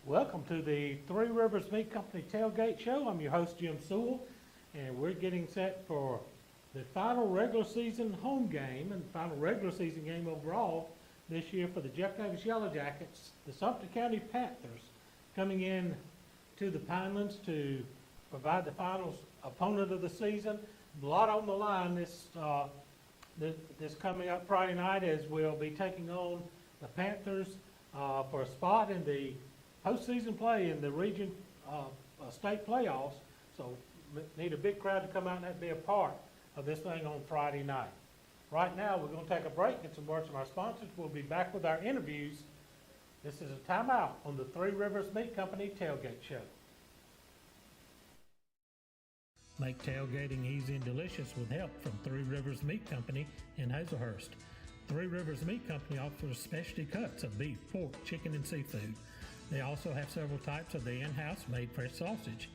Welcome to the Three Rivers Meat Company Tailgate Show. I'm your host, Jim Sewell, and we're getting set for the final regular season home game and final regular season game overall this year for the Jeff Davis Yellow Jackets, the Sumter County Panthers, coming in to the Pinelands to provide the final opponent of the season. A lot on the line this coming up Friday night, as we'll be taking on the Panthers for a spot in the postseason play in the region state playoffs. So need a big crowd to come out and be a part of this thing on Friday night. Right now, we're going to take a break, get some words from our sponsors. We'll be back with our interviews. This is a timeout on the Three Rivers Meat Company Tailgate Show. Make tailgating easy and delicious with help from Three Rivers Meat Company in Hazelhurst. Three Rivers Meat Company offers specialty cuts of beef, pork, chicken, and seafood. They also have several types of the in-house made fresh sausage.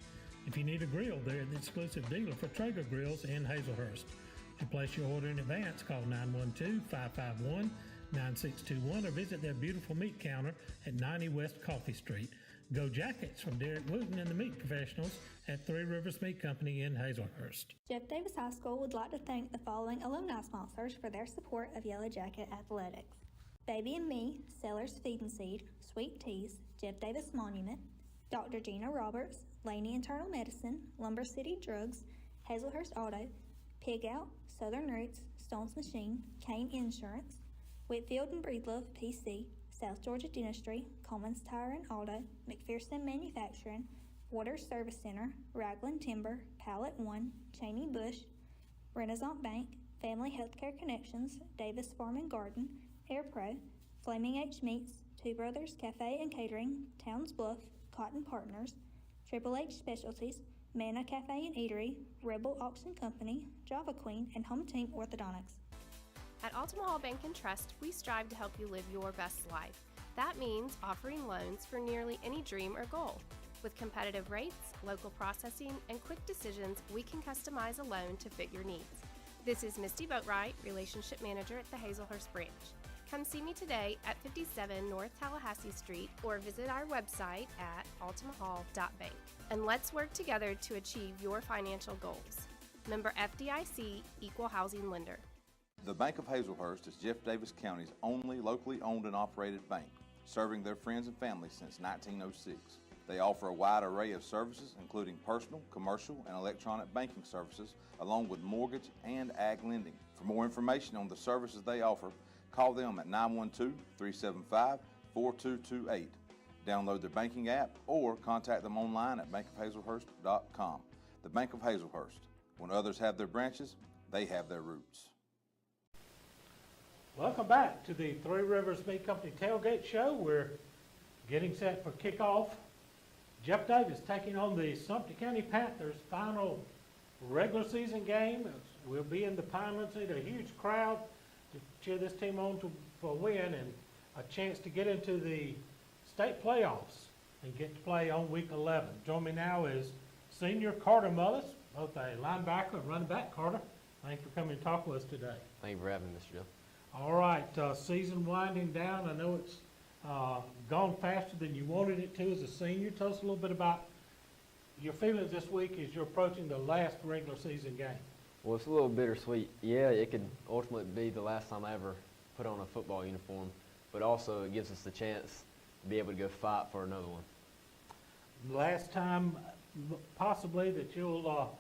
If you need a grill, they're the exclusive dealer for Traeger grills in Hazelhurst. To place your order in advance, call 912-551-9621 or visit their beautiful meat counter at 90 West Coffee Street. Go Jackets from Derek Wooten and the meat professionals at Three Rivers Meat Company in Hazelhurst. Jeff Davis High School would like to thank the following alumni sponsors for their support of Yellow Jacket Athletics: Baby and Me, Sellers Feed and Seed, Sweet Teas, Jeff Davis Monument, Dr. Gina Roberts, Laney Internal Medicine, Lumber City Drugs, Hazelhurst Auto, Pig Out, Southern Roots, Stone's Machine, Kane Insurance, Whitfield and Breedlove PC, South Georgia Dentistry, Coleman's Tire and Auto, McPherson Manufacturing, Waters Service Center, Ragland Timber, Pallet One, Cheney Bush, Renaissance Bank, Family Healthcare Connections, Davis Farm and Garden, Air Pro, Flaming H Meats, Two Brothers Cafe and Catering, Towns Bluff, Cotton Partners, Triple H Specialties, Manna Cafe and Eatery, Rebel Auction Company, Java Queen, and Home Team Orthodontics. At Altamont Bank and Trust, we strive to help you live your best life. That means offering loans for nearly any dream or goal. With competitive rates, local processing, and quick decisions, we can customize a loan to fit your needs. This is Misty Boatwright, Relationship Manager at the Hazelhurst branch. Come see me today at 57 North Tallahassee Street or visit our website at altamahall.bank. And let's work together to achieve your financial goals. Member FDIC, Equal Housing Lender. The Bank of Hazelhurst is Jeff Davis County's only locally owned and operated bank, serving their friends and family since 1906. They offer a wide array of services, including personal, commercial, and electronic banking services, along with mortgage and ag lending. For more information on the services they offer, call them at 912-375-4228. Download their banking app or contact them online at bankofhazelhurst.com. The Bank of Hazelhurst. When others have their branches, they have their roots. Welcome back to the Three Rivers Meat Company Tailgate Show. We're getting set for kickoff. Jeff Davis taking on the Sumter County Panthers final regular season game. We'll be in the Pinelands. Need a huge crowd to cheer this team on for a win and a chance to get into the state playoffs and get to play on week 11. Join me now is senior Carter Mullis, both a linebacker and running back. Carter, thanks for coming to talk with us today. Thank you for having me, Mr. Joe. All right, season winding down. I know it's gone faster than you wanted it to as a senior. Tell us a little bit about your feelings this week as you're approaching the last regular season game. Well, it's a little bittersweet. Yeah, it could ultimately be the last time I ever put on a football uniform, but also it gives us the chance to be able to go fight for another one. Last time possibly that you'll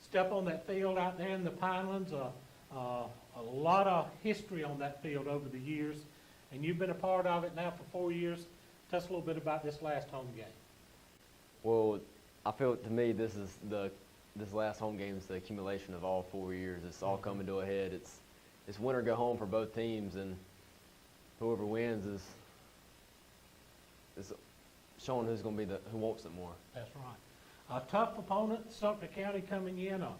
step on that field out there in the Pinelands. A lot of history on that field over the years, and you've been a part of it now for 4 years. Tell us a little bit about this last home game. Well, I feel to me this last home game is the accumulation of all 4 years. It's all coming to a head. It's win or go home for both teams, and whoever wins is showing who's going to be who wants it more. That's right. A tough opponent, Sumter County coming in, a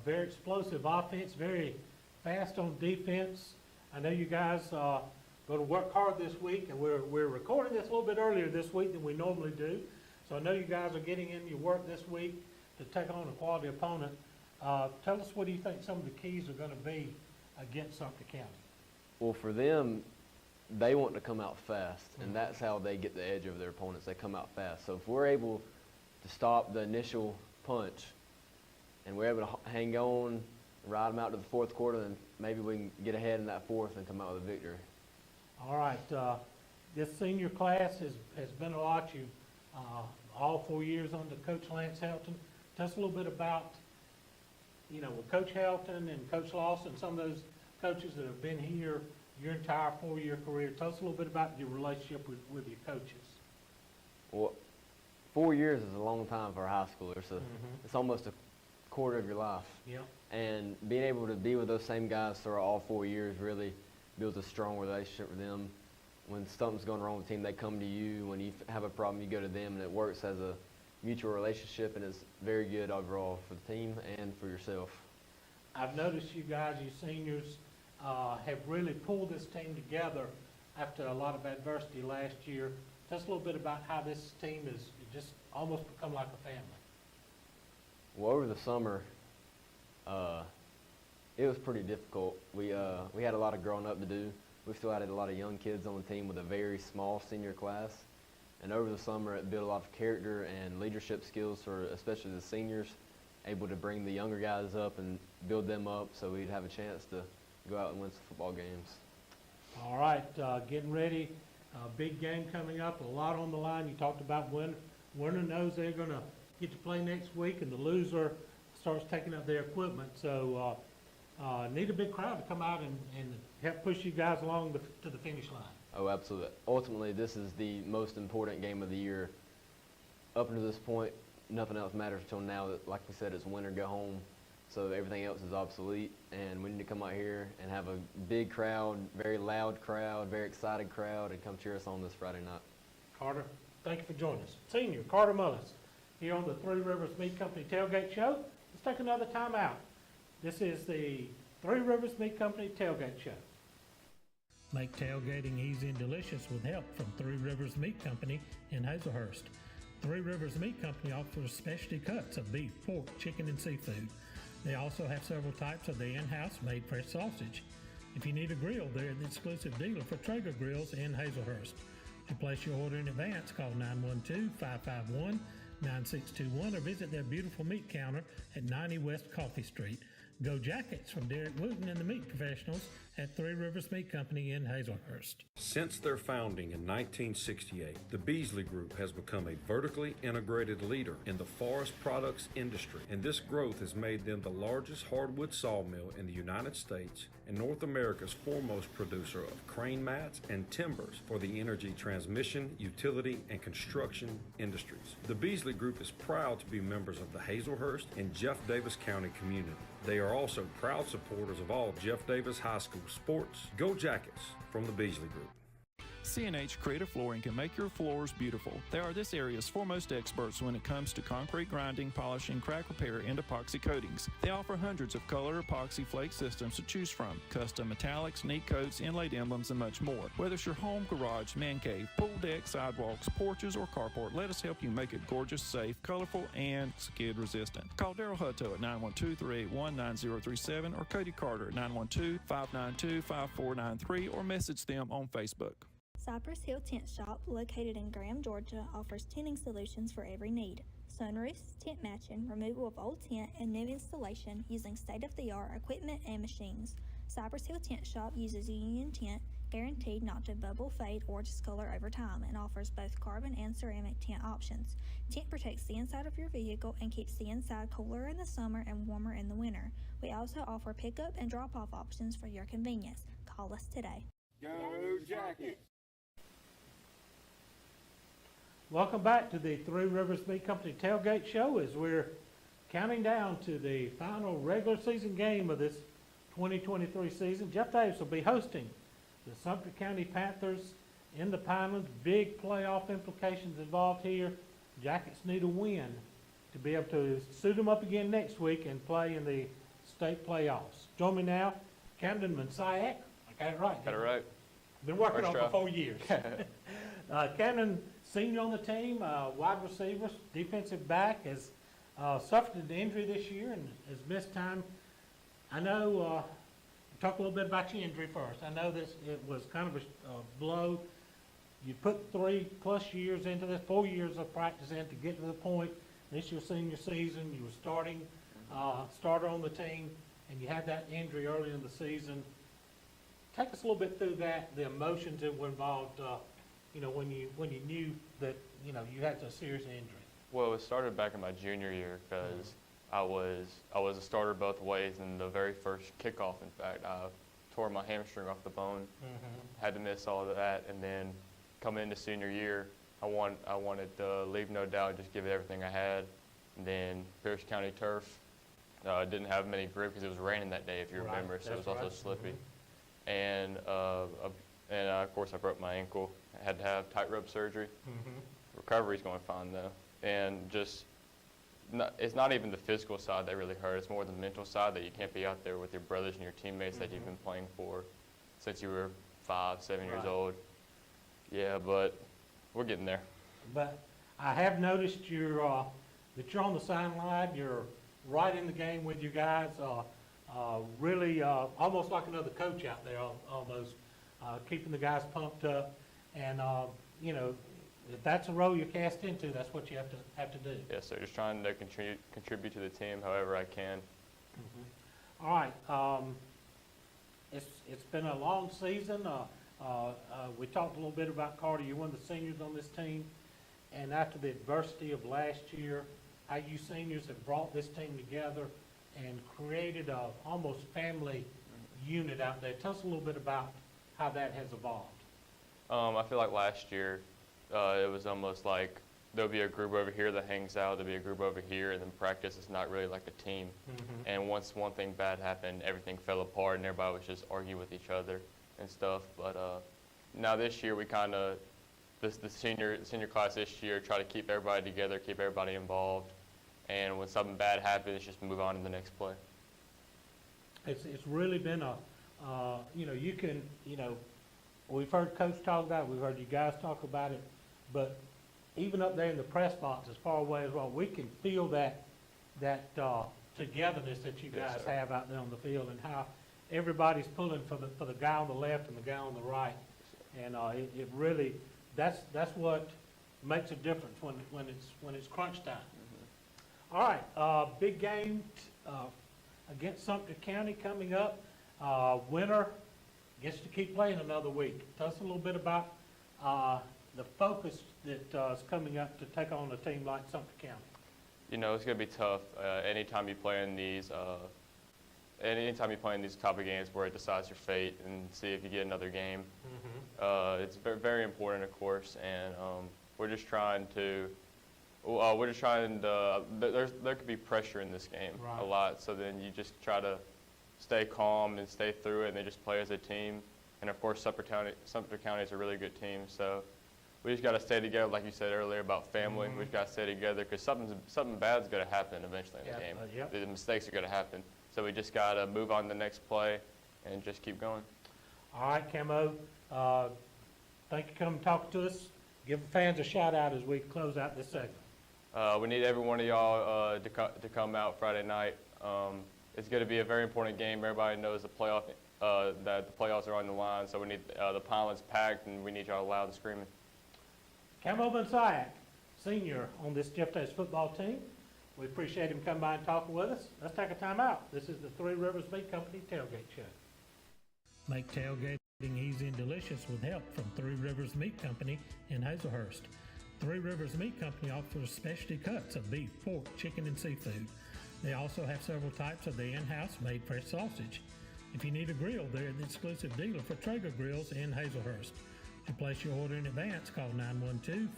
very explosive offense, very fast on defense. I know you guys going to work hard this week, and we're recording this a little bit earlier this week than we normally do. So I know you guys are getting in your work this week to take on a quality opponent. Tell us, what do you think some of the keys are going to be against Sumter County? Well, for them, they want to come out fast, and that's how they get the edge over their opponents. They come out fast. So if we're able to stop the initial punch and we're able to hang on, ride them out to the fourth quarter, then maybe we can get ahead in that fourth and come out with a victory. All right, this senior class has been a lot. You, all 4 years under Coach Lance Helton. Tell us a little bit about, with Coach Helton and Coach Lawson, some of those coaches that have been here your entire 4-year career. Tell us a little bit about your relationship with your coaches. Well, 4 years is a long time for a high schooler, so it's almost a quarter of your life. Yeah. And being able to be with those same guys throughout all 4 years really builds a strong relationship with them. When something's going wrong with the team, they come to you. When you have a problem, you go to them, and it works as a mutual relationship, and it's very good overall for the team and for yourself. I've noticed you guys, you seniors, have really pulled this team together after a lot of adversity last year. Tell us a little bit about how this team has just almost become like a family. Well, over the summer, it was pretty difficult. We had a lot of growing up to do. We still had a lot of young kids on the team with a very small senior class. And over the summer, it built a lot of character and leadership skills for especially the seniors, able to bring the younger guys up and build them up so we'd have a chance to go out and win some football games. All right, getting ready. Big game coming up, a lot on the line. You talked about winner knows they're going to get to play next week, and the loser starts taking up their equipment. So need a big crowd to come out and help push you guys along to the finish line. Oh, absolutely. Ultimately, this is the most important game of the year. Up until this point, nothing else matters until now. Like we said, it's win or go home. So everything else is obsolete, and we need to come out here and have a big crowd, very loud crowd, very excited crowd, and come cheer us on this Friday night. Carter, thank you for joining us. Senior Carter Mullis here on the Three Rivers Meat Company Tailgate Show. Let's take another time out. This is the Three Rivers Meat Company Tailgate Show. Make tailgating easy and delicious with help from Three Rivers Meat Company in Hazelhurst. Three Rivers Meat Company offers specialty cuts of beef, pork, chicken, and seafood. They also have several types of the in-house made fresh sausage. If you need a grill, they're the exclusive dealer for Traeger grills in Hazelhurst. To place your order in advance, call 912-551-9621 or visit their beautiful meat counter at 90 West Coffee Street. Go Jackets from Derek Wooten and the Meat Professionals at Three Rivers Meat Company in Hazelhurst. Since their founding in 1968, the Beasley Group has become a vertically integrated leader in the forest products industry, and this growth has made them the largest hardwood sawmill in the United States and North America's foremost producer of crane mats and timbers for the energy transmission, utility, and construction industries. The Beasley Group is proud to be members of the Hazelhurst and Jeff Davis County community. They are also proud supporters of all Jeff Davis High School sports. Go Jackets from the Beasley Group. C&H Creative Flooring can make your floors beautiful. They are this area's foremost experts when it comes to concrete grinding, polishing, crack repair, and epoxy coatings. They offer hundreds of color epoxy flake systems to choose from, custom metallics, neat coats, inlaid emblems, and much more. Whether it's your home, garage, man cave, pool deck, sidewalks, porches, or carport, let us help you make it gorgeous, safe, colorful, and skid resistant. Call Daryl Hutto at 912-381-9037 or Cody Carter at 912-592-5493 or message them on Facebook. Cypress Hill Tent Shop, located in Graham, Georgia, offers tenting solutions for every need. Sunroofs, tent matching, removal of old tent, and new installation using state-of-the-art equipment and machines. Cypress Hill Tent Shop uses a union tent, guaranteed not to bubble, fade, or discolor over time, and offers both carbon and ceramic tent options. Tent protects the inside of your vehicle and keeps the inside cooler in the summer and warmer in the winter. We also offer pickup and drop-off options for your convenience. Call us today. Go Jackets! Welcome back to the Three Rivers Meat Company Tailgate Show as we're counting down to the final regular season game of this 2023 season. Jeff Davis will be hosting the Sumter County Panthers in the Pinelands. Big playoff implications involved here. Jackets need a win to be able to suit them up again next week and play in the state playoffs. Join me now, Camden Mansayak. I got it right. Got it right. Been working First on it try. for 4 years. Camden, senior on the team, wide receiver, defensive back, has suffered an injury this year and has missed time. I know talk a little bit about your injury first. I know it was kind of a blow. You put 3+ years into this, 4 years of practice in to get to the point. This your senior season. You were starter on the team, and you had that injury early in the season. Take us a little bit through that, the emotions that were involved, when you knew that, you had a serious injury. Well, it started back in my junior year because I was a starter both ways. In the very first kickoff, in fact, I tore my hamstring off the bone, had to miss all of that, and then coming into senior year, I wanted to leave no doubt, just give it everything I had. And then Pierce County turf didn't have many grip because it was raining that day, if you remember, so it was also slippy. And of course, I broke my ankle. I had to have tightrope surgery. Recovery's going fine though, and it's not even the physical side that really hurt. It's more the mental side that you can't be out there with your brothers and your teammates that you've been playing for since you were 5, 7 years old. Yeah, but we're getting there. But I have noticed that you're on the sideline. You're right in the game with you guys. Really, almost like another coach out there, almost keeping the guys pumped up. And if that's a role you're cast into, that's what you have to do. Yeah, so just trying to contribute to the team however I can. All right. It's been a long season. We talked a little bit about Carter. You're one of the seniors on this team. And after the adversity of last year, how you seniors have brought this team together and created a almost family unit out there. Tell us a little bit about how that has evolved. I feel like last year it was almost like there'll be a group over here that hangs out, there'll be a group over here, and then practice is not really like a team. And once one thing bad happened, everything fell apart and everybody was just arguing with each other and stuff. But now this year we kind of, the senior class this year, try to keep everybody together, keep everybody involved. And when something bad happens, just move on to the next play. It's really been we've heard Coach talk about it, we've heard you guys talk about it, but even up there in the press box, as far away as well, we can feel that togetherness that you guys have out there on the field, and how everybody's pulling for the guy on the left and the guy on the right, and it really that's what makes a difference when it's crunch time. All right, big game against Sumter County coming up. Winner gets to keep playing another week. Tell us a little bit about the focus that is coming up to take on a team like Sumter County. It's going to be tough. Anytime you play in these type of games where it decides your fate and see if you get another game, it's very, very important, of course. And we're just trying to. There could be pressure in this game a lot. So then you just try to stay calm and stay through it, and they just play as a team. And of course, Sumter County is a really good team. So we just got to stay together, like you said earlier about family. We just got to stay together because something bad's going to happen eventually in the game. The mistakes are going to happen. So we just got to move on to the next play and just keep going. All right, Camo. Thank you for coming and talking to us. Give the fans a shout out as we close out this segment. We need every one of y'all to come out Friday night. It's going to be a very important game. Everybody knows that the playoffs are on the line, so we need the pylons packed, and we need y'all loud and screaming. Camo Bensayak, senior on this Jeff Davis football team. We appreciate him coming by and talking with us. Let's take a time out. This is the Three Rivers Meat Company Tailgate Show. Make tailgating easy and delicious with help from Three Rivers Meat Company in Hazelhurst. Three Rivers Meat Company offers specialty cuts of beef, pork, chicken, and seafood. They also have several types of the in-house made fresh sausage. If you need a grill, they're the exclusive dealer for Traeger grills in Hazelhurst. To place your order in advance, call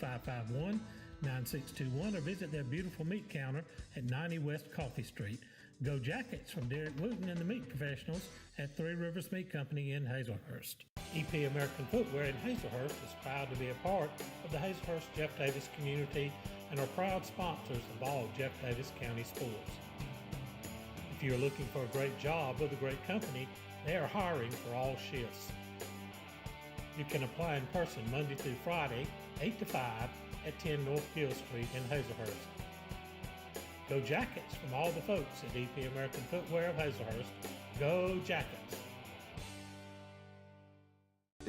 912-551-9621 or visit their beautiful meat counter at 90 West Coffee Street. Go Jackets from Derek Wooten and the Meat Professionals at Three Rivers Meat Company in Hazelhurst. EP American Footwear in Hazelhurst is proud to be a part of the Hazelhurst Jeff Davis community and are proud sponsors of all Jeff Davis County sports. If you're looking for a great job with a great company, they are hiring for all shifts. You can apply in person Monday through Friday, 8 to 5 at 10 North Gill Street in Hazelhurst. Go Jackets from all the folks at EP American Footwear of Hazelhurst. Go Jackets!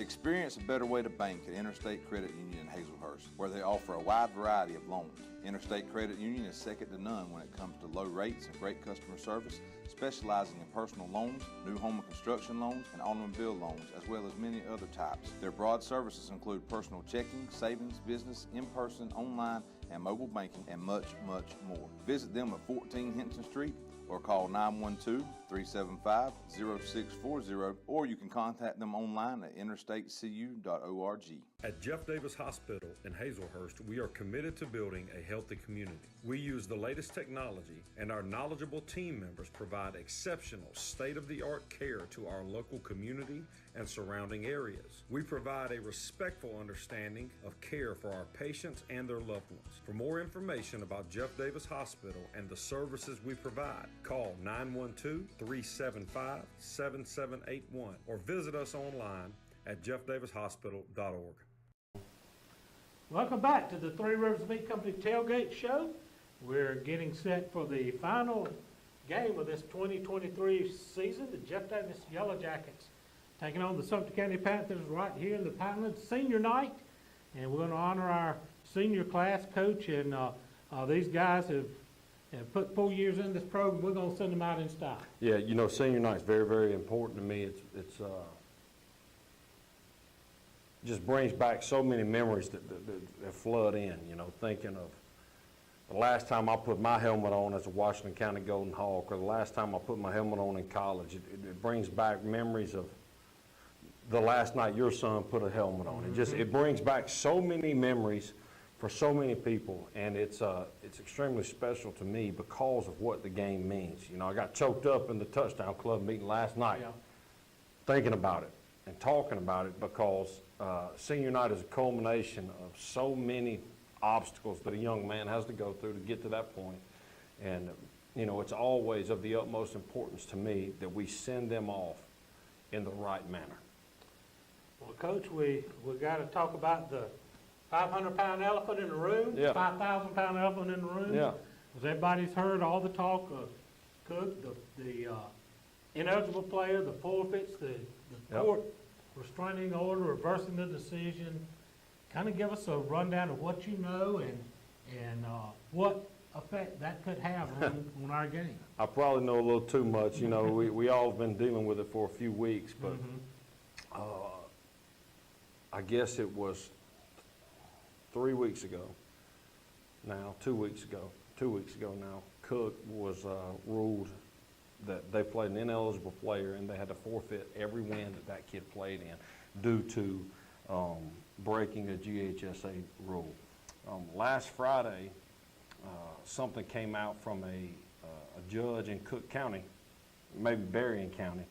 Experience a better way to bank at Interstate Credit Union in Hazelhurst, where they offer a wide variety of loans. Interstate Credit Union is second to none when it comes to low rates and great customer service, specializing in personal loans, new home and construction loans, and automobile loans, as well as many other types. Their broad services include personal checking, savings, business, in-person, online, and mobile banking, and much, much more. Visit them at 14 Hinton Street or call 912-375-0640, or you can contact them online at interstatecu.org. At Jeff Davis Hospital in Hazelhurst, we are committed to building a healthy community. We use the latest technology, and our knowledgeable team members provide exceptional state-of-the-art care to our local community and surrounding areas. We provide a respectful understanding of care for our patients and their loved ones. For more information about Jeff Davis Hospital and the services we provide, call 912-375-7781 or visit us online at jeffdavishospital.org. Welcome back to the Three Rivers Meat Company Tailgate Show. We're getting set for the final game of this 2023 season. The Jeff Davis Yellow Jackets taking on the Sumter County Panthers right here in the Pinelands Senior Night. And we're going to honor our senior class coach. And these guys have put 4 years in this program. We're going to send them out in style. Yeah, you know, senior night's very, very important to me. It's just brings back so many memories that flood in, you know, thinking of the last time I put my helmet on as a Washington County Golden Hawk, or the last time I put my helmet on in college. It brings back memories of the last night your son put a helmet on. It brings back so many memories for so many people, and it's extremely special to me because of what the game means. You know, I got choked up in the touchdown club meeting last night, thinking about it and talking about it, because senior night is a culmination of so many obstacles that a young man has to go through to get to that point. And, you know, it's always of the utmost importance to me that we send them off in the right manner. Well, Coach, we got to talk about the 500-pound elephant in the room, 5,000-pound elephant in the room. Yeah. Because everybody's heard all the talk of Cook, the ineligible player, the forfeits, the court restraining order, reversing the decision. Kind of give us a rundown of what you know and what effect that could have on our game. I probably know a little too much. You know, we all have been dealing with it for a few weeks, but I guess it was 3 weeks ago now, 2 weeks ago now, Cook was ruled that they played an ineligible player and they had to forfeit every win that kid played in due to breaking a GHSA rule. Last Friday, something came out from a judge in Cook County, maybe Berrien County,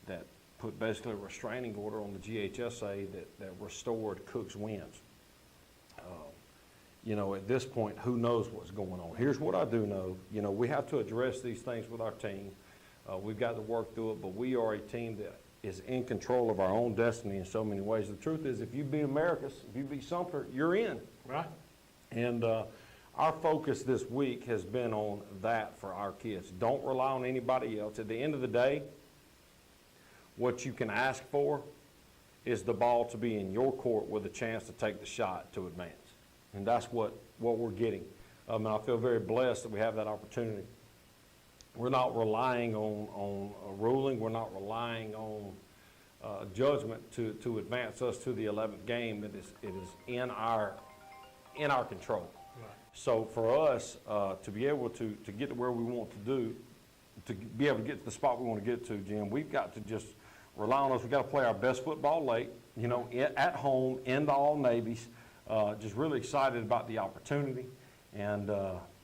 that put basically a restraining order on the GHSA that restored Cook's wins. You know, at this point, who knows what's going on? Here's what I do know. You know, we have to address these things with our team. We've got to work through it, but we are a team that is in control of our own destiny in so many ways. The truth is, if you beat Americus, if you beat Sumter, you're in. Right. And our focus this week has been on that for our kids. Don't rely on anybody else. At the end of the day, what you can ask for is the ball to be in your court with a chance to take the shot to advance. And that's what we're getting. And I feel very blessed that we have that opportunity. We're not relying on a ruling. We're not relying on judgment to advance us to the 11th game. It is in our control. Right. So for us to be able to get to where we want to be able to get to the spot we want to get to, Jim, we've got to just rely on us. We've got to play our best football late, you know, at home, in the All Navies. Just really excited about the opportunity. And,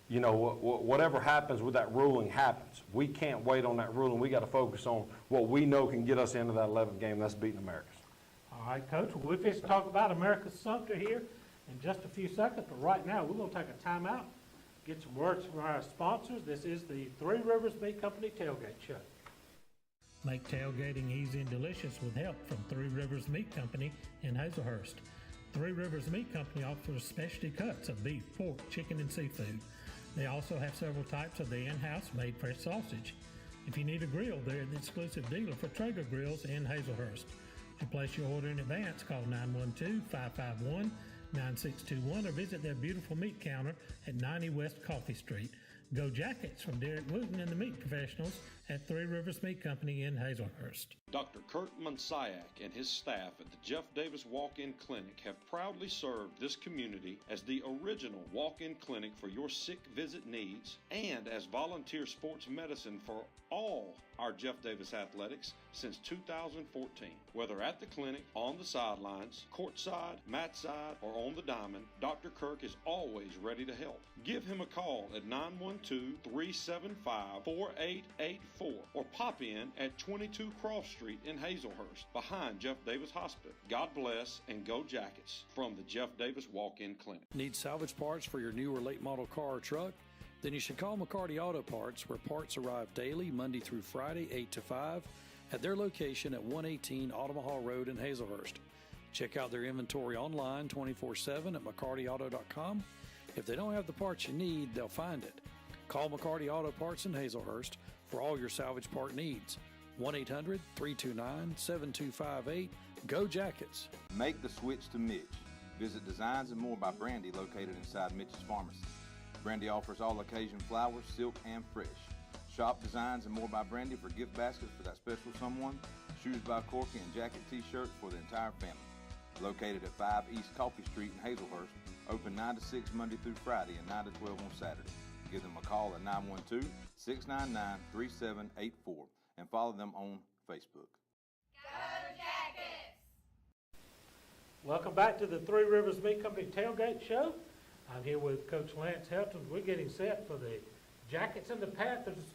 you know, whatever happens with that ruling happens. We can't wait on that ruling. We got to focus on what we know can get us into that 11th game. That's beating Americus. All right, Coach. We'll just talk about America's Sumter here in just a few seconds. But right now, we're going to take a timeout, get some words from our sponsors. This is the Three Rivers Meat Company Tailgate Show. Make tailgating easy and delicious with help from Three Rivers Meat Company in Hazelhurst. Three Rivers Meat Company offers specialty cuts of beef, pork, chicken, and seafood. They also have several types of the in-house made fresh sausage. If you need a grill, they're the exclusive dealer for Traeger grills in Hazelhurst. To place your order in advance, call 912-551-9621 or visit their beautiful meat counter at 90 West Coffee Street. Go Jackets from Derek Wooten and the meat professionals at Three Rivers Meat Company in Hazelhurst. Dr. Kurt Munsiak and his staff at the Jeff Davis Walk-In Clinic have proudly served this community as the original walk-in clinic for your sick visit needs and as volunteer sports medicine for all our Jeff Davis athletics since 2014. Whether at the clinic, on the sidelines, courtside, mat side, or on the diamond, Dr. Kirk is always ready to help. Give him a call at 912-375-4884 or pop in at 22 Cross Street in Hazelhurst behind Jeff Davis Hospital. God bless and go Jackets from the Jeff Davis Walk-In Clinic. Need salvage parts for your new or late model car or truck? Then you should call McCarty Auto Parts, where parts arrive daily, Monday through Friday, 8 to 5, at their location at 118 Automahal Road in Hazelhurst. Check out their inventory online 24/7 at McCartyAuto.com. If they don't have the parts you need, they'll find it. Call McCarty Auto Parts in Hazelhurst for all your salvage part needs. 1-800-329-7258. Go Jackets! Make the switch to Mitch. Visit Designs and More by Brandy, located inside Mitch's Pharmacy. Brandy offers all occasion flowers, silk, and fresh. Shop Designs and More by Brandy for gift baskets for that special someone, shoes by Corky, and jacket t-shirts for the entire family. Located at 5 East Coffee Street in Hazelhurst. Open 9 to 6 Monday through Friday and 9 to 12 on Saturday. Give them a call at 912-699-3784 and follow them on Facebook. Welcome back to the Three Rivers Meat Company Tailgate Show. I'm here with Coach Lance Helton. We're getting set for the Jackets and the Panthers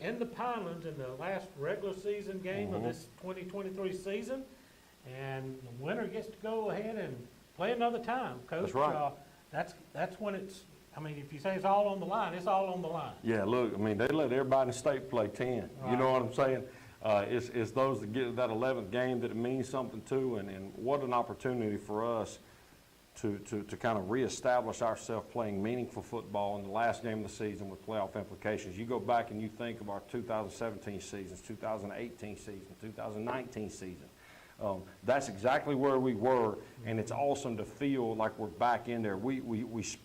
in the Pinelands in the last regular season game of this 2023 season. And the winner gets to go ahead and play another time, Coach. That's right. That's when it's, I mean, if you say it's all on the line, it's all on the line. Yeah, look, I mean, they let everybody in the state play 10. Right. You know what I'm saying? It's those that get that 11th game that it means something to, and what an opportunity for us to kind of reestablish ourselves playing meaningful football in the last game of the season with playoff implications. You go back and you think of our 2017 seasons, 2018 season, 2019 season. That's exactly where we were, and it's awesome to feel like we're back in there. We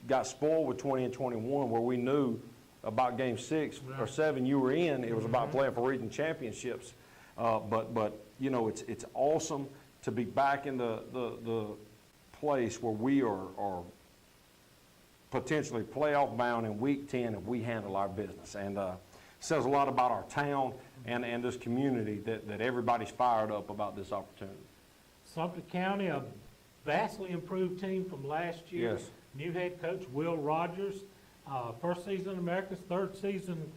got spoiled with 20 and 21 where we knew about game 6 or 7 you were in. It was about playing for region championships. But you know, it's awesome to be back in the place where we are potentially playoff bound in week 10 if we handle our business. And says a lot about our town and this community that everybody's fired up about this opportunity. Sumter County, a vastly improved team from last year. Yes. New head coach Will Rogers, first season America's, third season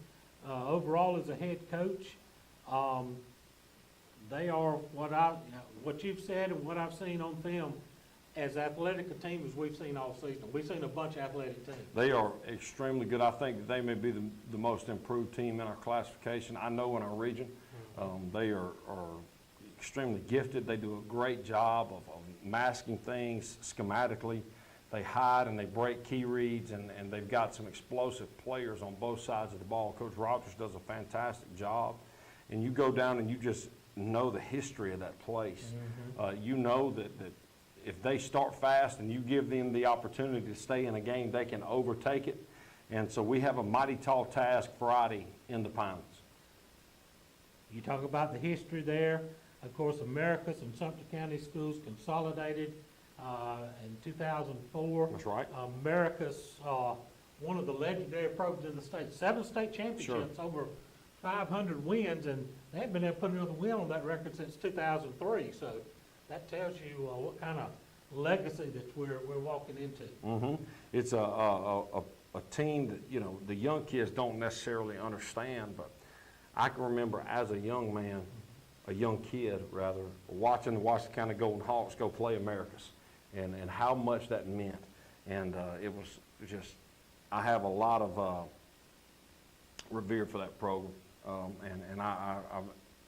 overall as a head coach. They are what you've said and what I've seen on film, as athletic a team as we've seen all season. We've seen a bunch of athletic teams. They are extremely good. I think that they may be the most improved team in our classification. I know in our region. They are extremely gifted. They do a great job of masking things schematically. They hide and they break key reads, and they've got some explosive players on both sides of the ball. Coach Rogers does a fantastic job. And you go down and you just know the history of that place. You know that if they start fast and you give them the opportunity to stay in a game, they can overtake it. And so we have a mighty tall task Friday in the Pinelands. You talk about the history there. Of course, Americus and Sumter County schools consolidated in 2004. That's right. Americus, one of the legendary programs in the state, 7 state championships, over 500 wins, and they haven't been able to put another win on that record since 2003. So that tells you what kind of legacy that we're walking into. It's a team that, you know, the young kids don't necessarily understand, but I can remember as a young man, a young kid rather, watching the Washington County Golden Hawks go play Americus and how much that meant. And it was just, I have a lot of revere for that program, and I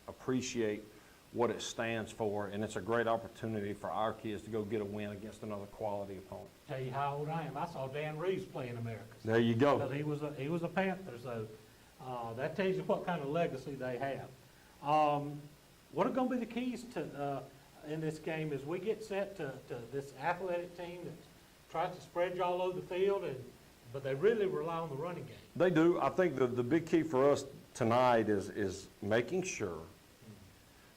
appreciate what it stands for, and it's a great opportunity for our kids to go get a win against another quality opponent. Tell you how old I am. I saw Dan Reeves play in Americas. There you go. He was a Panther, so that tells you what kind of legacy they have. What are going to be the keys to in this game is we get set to this athletic team that tries to spread you all over the field, but they really rely on the running game. They do. I think the big key for us tonight is making sure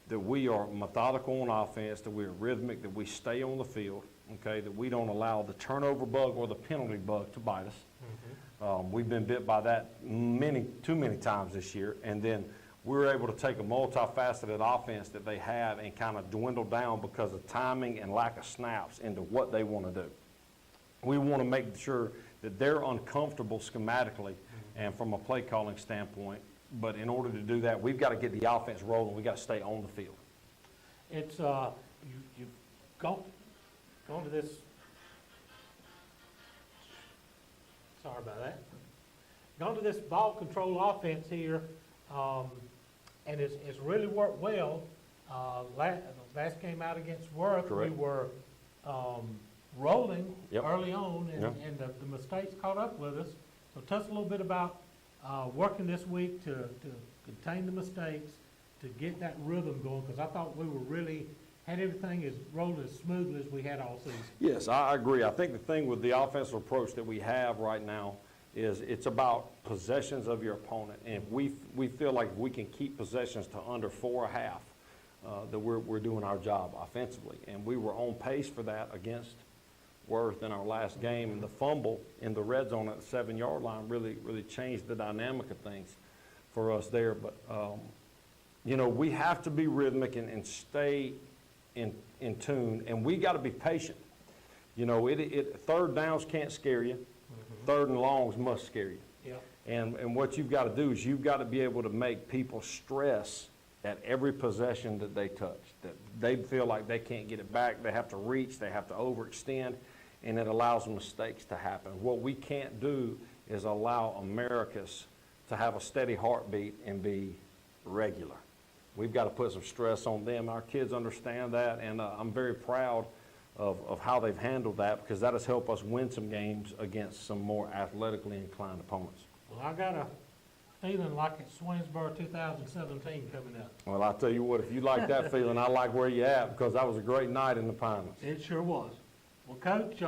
that we are methodical on offense, that we are rhythmic, that we stay on the field, okay, that we don't allow the turnover bug or the penalty bug to bite us. We've been bit by that too many times this year, and then we're able to take a multifaceted offense that they have and kind of dwindle down because of timing and lack of snaps into what they want to do. We want to make sure that they're uncomfortable schematically and from a play calling standpoint, but in order to do that, we've got to get the offense rolling. We've got to stay on the field. It's, you've gone to this, sorry about that, gone to this ball control offense here, and it's really worked well. Last game out against Worth, Correct. we were rolling Yep. early on, and the mistakes caught up with us. So tell us a little bit about working this week to contain the mistakes, to get that rhythm going, because I thought we were really had everything as rolled as smoothly as we had all season. Yes, I agree. I think the thing with the offensive approach that we have right now is it's about possessions of your opponent. And we feel like if we can keep possessions to under 4.5, that we're doing our job offensively. And we were on pace for that against Worth in our last game. And the fumble in the red zone at the 7-yard line really changed the dynamic of things for us there. But, you know, we have to be rhythmic and stay in tune, and we got to be patient. You know, third downs can't scare you. Third and longs must scare you. Yep. And what you've got to do is you've got to be able to make people stress at every possession that they touch, that they feel like they can't get it back, they have to reach, they have to overextend, and it allows mistakes to happen. What we can't do is allow Americans to have a steady heartbeat and be regular. We've got to put some stress on them. Our kids understand that, and I'm very proud of how they've handled that, because that has helped us win some games against some more athletically inclined opponents. Well, I got a feeling like it's Swainsboro 2017 coming up. Well, I'll tell you what, if you like that feeling, I like where you're at, because that was a great night in the Pinelands. It sure was. Well, Coach,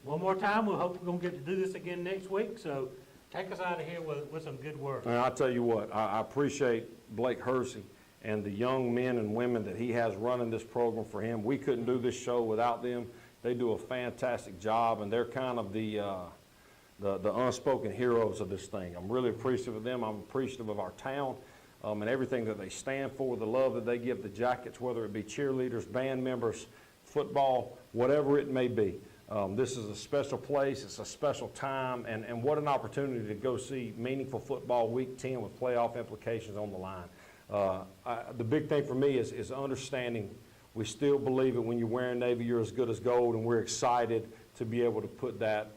one more time, we hope we're going to get to do this again next week, so take us out of here with some good work. And I'll tell you what, I appreciate Blake Hersey and the young men and women that he has running this program for him. We couldn't do this show without them. They do a fantastic job, and they're kind of the unspoken heroes of this thing. I'm really appreciative of them. I'm appreciative of our town and everything that they stand for, the love that they give the Jackets, whether it be cheerleaders, band members, football, whatever it may be. This is a special place, it's a special time, and what an opportunity to go see meaningful football week 10 with playoff implications on the line. The big thing for me is understanding we still believe that when you're wearing Navy, you're as good as gold, and we're excited to be able to put that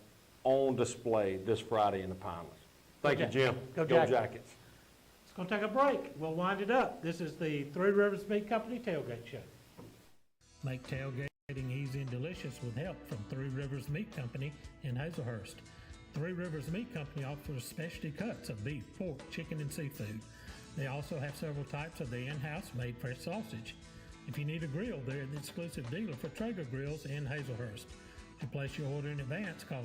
on display this Friday in the Pinelands. Thank you, Jim. Go Jackets. It's going to take a break. We'll wind it up. This is the Three Rivers Meat Company Tailgate Show. Make tailgating easy and delicious with help from Three Rivers Meat Company in Hazelhurst. Three Rivers Meat Company offers specialty cuts of beef, pork, chicken, and seafood. They also have several types of the in-house made fresh sausage. If you need a grill, they're the exclusive dealer for Traeger Grills in Hazelhurst. To place your order in advance, call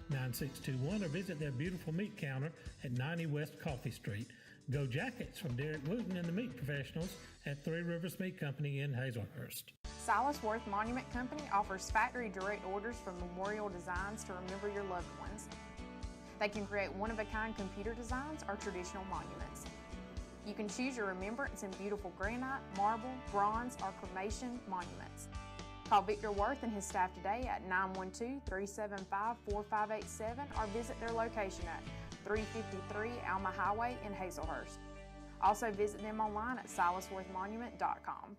912-551-9621 or visit their beautiful meat counter at 90 West Coffee Street. Go Jackets from Derek Wooten and the meat professionals at Three Rivers Meat Company in Hazelhurst. Silas Worth Monument Company offers factory direct orders for memorial designs to remember your loved ones. They can create one-of-a-kind computer designs or traditional monuments. You can choose your remembrance in beautiful granite, marble, bronze, or cremation monuments. Call Victor Worth and his staff today at 912-375-4587 or visit their location at 353 Alma Highway in Hazelhurst. Also visit them online at silasworthmonument.com.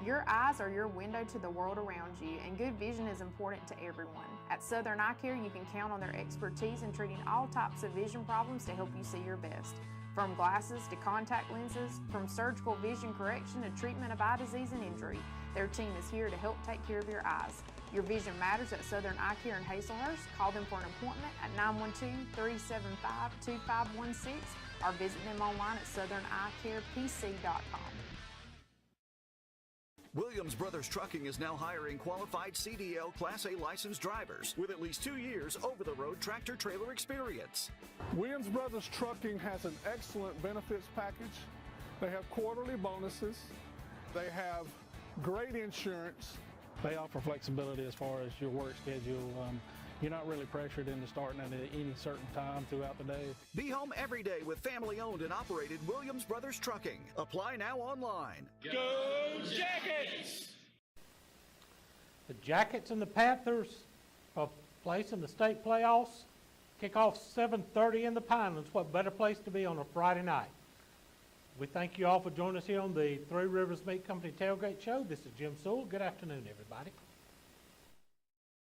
Your eyes are your window to the world around you, and good vision is important to everyone. At Southern Eye Care, you can count on their expertise in treating all types of vision problems to help you see your best. From glasses to contact lenses, from surgical vision correction to treatment of eye disease and injury, their team is here to help take care of your eyes. Your vision matters at Southern Eye Care in Hazelhurst. Call them for an appointment at 912-375-2516 or visit them online at southernEyeCarePC.com. Williams Brothers Trucking is now hiring qualified CDL Class A licensed drivers with at least 2 years over-the-road tractor-trailer experience. Williams Brothers Trucking has an excellent benefits package. They have quarterly bonuses. They have great insurance. They offer flexibility as far as your work schedule. You're not really pressured into starting at any certain time throughout the day. Be home every day with family-owned and operated Williams Brothers Trucking. Apply now online. Go Jackets! The Jackets and the Panthers are placing the state playoffs. Kickoff 7:30 in the Pinelands. What better place to be on a Friday night? We thank you all for joining us here on the Three Rivers Meat Company Tailgate Show. This is Jim Sewell. Good afternoon, everybody.